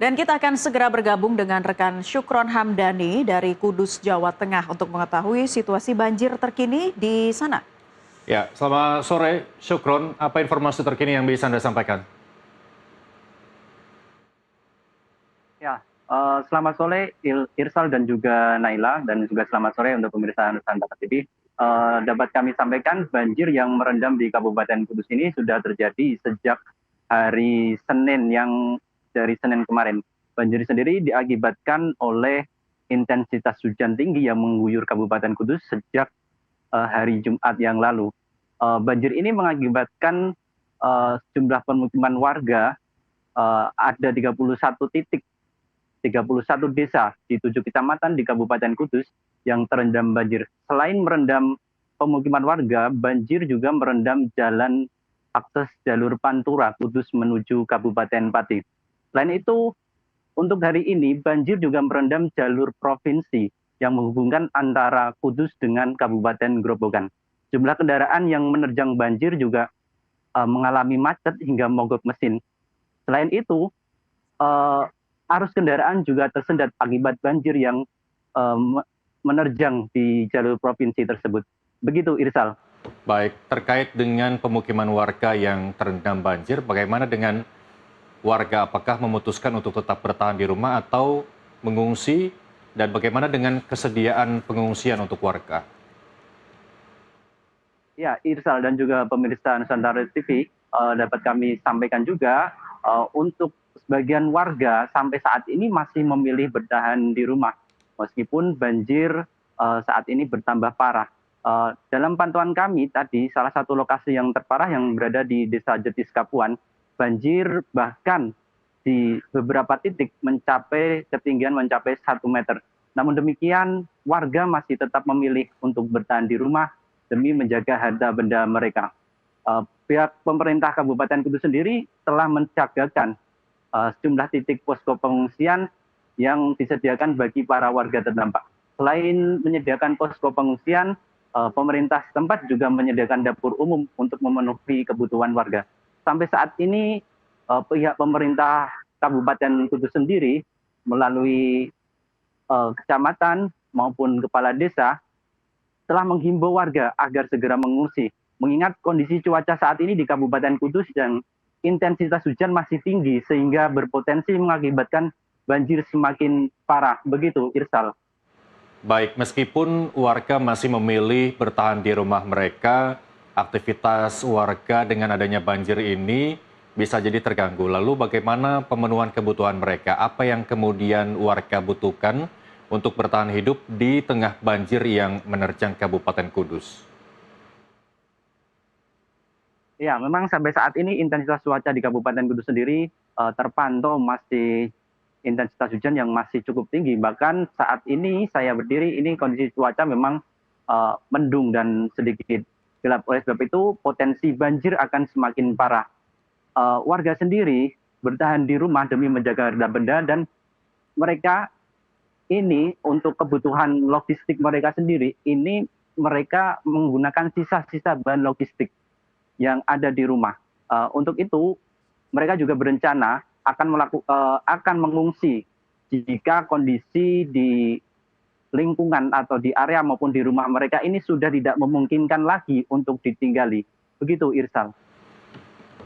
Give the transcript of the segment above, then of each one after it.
Dan kita akan segera bergabung dengan rekan Syukron Hamdani dari Kudus, Jawa Tengah untuk mengetahui situasi banjir terkini di sana. Ya, selamat sore Syukron. Apa informasi terkini yang bisa Anda sampaikan? Ya, selamat sore Irsal dan juga Naila, dan juga selamat sore untuk pemirsa Nusantara TV. Dapat kami sampaikan banjir yang merendam di Kabupaten Kudus ini sudah terjadi sejak hari Senin dari Senin kemarin. Banjir sendiri diakibatkan oleh intensitas hujan tinggi yang mengguyur Kabupaten Kudus sejak hari Jumat yang lalu. Banjir ini mengakibatkan jumlah pemukiman warga ada 31 titik, 31 desa di 7 kecamatan di Kabupaten Kudus yang terendam banjir. Selain merendam pemukiman warga, banjir juga merendam jalan akses jalur Pantura Kudus menuju Kabupaten Pati. Selain itu, untuk hari ini banjir juga merendam jalur provinsi yang menghubungkan antara Kudus dengan Kabupaten Grobogan. Jumlah kendaraan yang menerjang banjir juga mengalami macet hingga mogok mesin. Selain itu, arus kendaraan juga tersendat akibat banjir yang menerjang di jalur provinsi tersebut. Begitu, Irsal. Baik, terkait dengan pemukiman warga yang terendam banjir, bagaimana dengan warga? Apakah memutuskan untuk tetap bertahan di rumah atau mengungsi? Dan bagaimana dengan kesediaan pengungsian untuk warga? Ya, Irsal dan juga pemirsa Nusantara TV, dapat kami sampaikan juga untuk sebagian warga sampai saat ini masih memilih bertahan di rumah meskipun banjir saat ini bertambah parah. Dalam pantauan kami tadi, salah satu lokasi yang terparah yang berada di Desa Jetis Kapuan, banjir bahkan di beberapa titik ketinggian mencapai 1 meter. Namun demikian, warga masih tetap memilih untuk bertahan di rumah demi menjaga harta benda mereka. Pihak pemerintah Kabupaten Kudus sendiri telah mencagakan sejumlah titik posko pengungsian yang disediakan bagi para warga terdampak. Selain menyediakan posko pengungsian, pemerintah setempat juga menyediakan dapur umum untuk memenuhi kebutuhan warga. Sampai saat ini pihak pemerintah Kabupaten Kudus sendiri melalui kecamatan maupun kepala desa telah menghimbau warga agar segera mengungsi. Mengingat kondisi cuaca saat ini di Kabupaten Kudus yang intensitas hujan masih tinggi sehingga berpotensi mengakibatkan banjir semakin parah. Begitu, Irsal. Baik, meskipun warga masih memilih bertahan di rumah mereka, aktivitas warga dengan adanya banjir ini bisa jadi terganggu. Lalu bagaimana pemenuhan kebutuhan mereka? Apa yang kemudian warga butuhkan untuk bertahan hidup di tengah banjir yang menerjang Kabupaten Kudus? Ya, memang sampai saat ini intensitas cuaca di Kabupaten Kudus sendiri terpantau masih intensitas hujan yang masih cukup tinggi. Bahkan saat ini saya berdiri, ini kondisi cuaca memang mendung dan sedikit gelap. Oleh sebab itu, potensi banjir akan semakin parah. Warga sendiri bertahan di rumah demi menjaga harta benda, dan mereka ini untuk kebutuhan logistik mereka sendiri, ini mereka menggunakan sisa-sisa bahan logistik yang ada di rumah. Untuk itu, mereka juga berencana akan mengungsi jika kondisi di lingkungan atau di area maupun di rumah mereka ini sudah tidak memungkinkan lagi untuk ditinggali. Begitu, Irsal.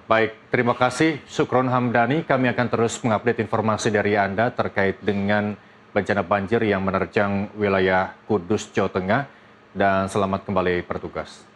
Baik, terima kasih Syukron Hamdani. Kami akan terus mengupdate informasi dari Anda terkait dengan bencana banjir yang menerjang wilayah Kudus, Jawa Tengah. Dan selamat kembali bertugas.